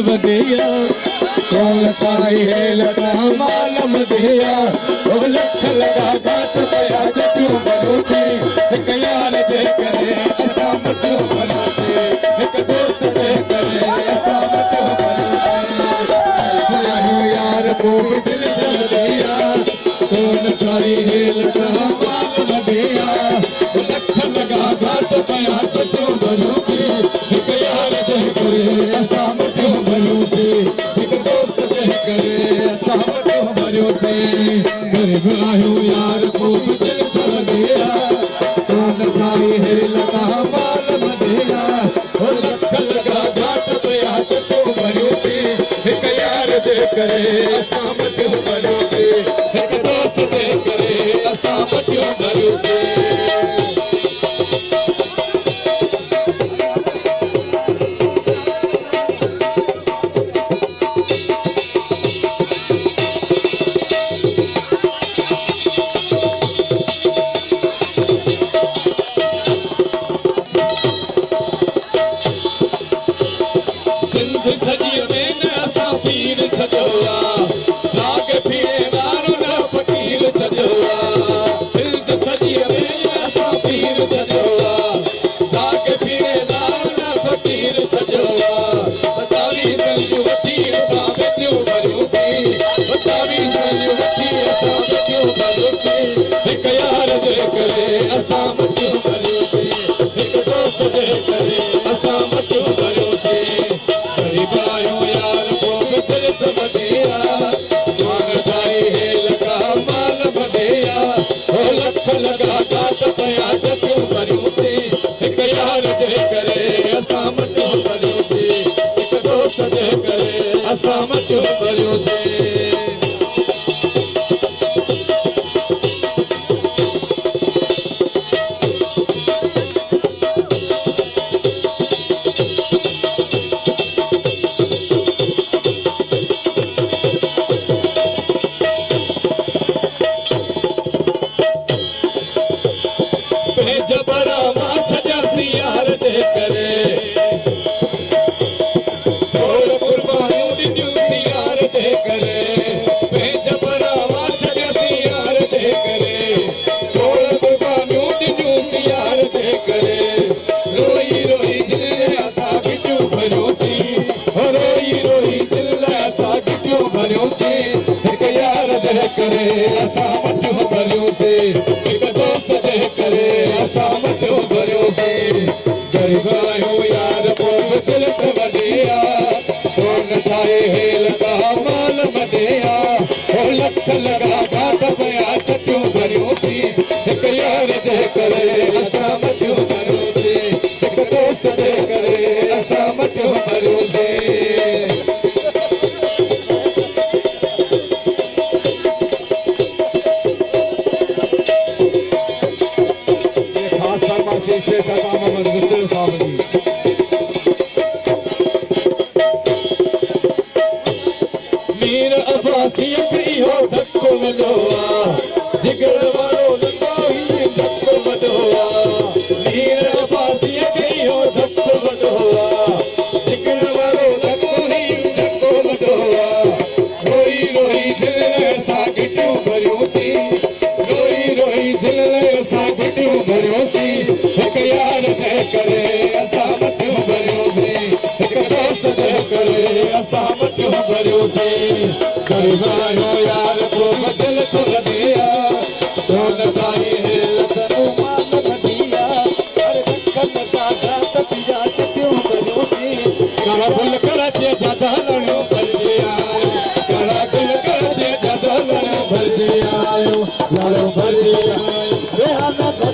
वधिया कौन ताई है लगा माल मधिया ओ लख लगा घाट पया चटियों भरोसे एक यार दे करे असा मटियों भरोसे एक दोस्त दे करे असा मटियों भरोसे यार को दिल वधिया कौन ताई है लगा माल मधिया ओ लख लगा घाट पया चटियों भरोसे एक यार दे करे असा मटियों भरोसे एक दोस्त दे करे असा मटियों भरोसे गरीब आयो यार को दिल वधिया कौन ताई है लगा माल मधिया ओ लख लगा घाट पया चटियों भरोसे एक यार दे करे असा मटियों भरोसे एक दोस्त दे करे असा मटियों भरोसे सिंध सजी में असा पीर छजोआ लाग फिरे वारो न फकीर छजोआ सिंध सजी में असा पीर छजोआ लाग फिरे वारो न फकीर छजोआ बतावी संग वठी असा बेटियों भरोसे बतावी संग वठी असा बेटियों भरोसे एक यार दे करे असा मटियों भरोसे एक दोस्त दे करे असा मटियों भरोसे आयो यार को दिल वधिया कौन ताई है लगा माल मधिया ओ लख लगा घाट पया चटियों भरोसे एक यार दे करे असा मटियों भरोसे एक दोस्त दे करे असा मटियों भरोसे जबरा मां छजासी यार दे करे बोल कुर्बानियों ॾिनियूं सी यार दे करे जबरा मां छजासी यार दे करे बोल कुर्बानियों ॾिनियूं सी यार दे करे रोई रोई दिल असा गिटियूं भरियोसी रोई रोई दिल असा गिटियूं भरियोसी एक यार दे करे असा मटियों भरियोसी एक दोस्त दे करे असा मटियों भरोसे गरीब आयो यार को दिल वधिया कौन ताई है लगा माल मधिया ओ लख लगा घाट पया चटियों भरोसे एक यार दे करे असा मटियों भरोसे एक दोस्त दे करे असा मटियों भरोसे मीर अब्बासी हो धक्को मदोआ जिगर वारो लंगो ही धक्को मदोआ मीर अब्बासी हो धक्को मदोआ जिगर वारो लंगो ही धक्को मदोआ रोई रोई दिल सा गिटियूं भरियोसी रोई रोई दिल सा गिटियूं भरियोसी एक यार दे करे असा मटियों भरियोसी एक दोस्त दे करे असा मटियों भरियोसी गरीब आयो यार को दिल वधिया कौन ताई है लगा माल मधिया अरे लख लगा घाट पया चटियों भरोसे काला फुल कराचे ज्यादा लड़ो भरजे आयो काला फुल कराचे ज्यादा लड़ो भरजे आयो लड़ो भरजे आयो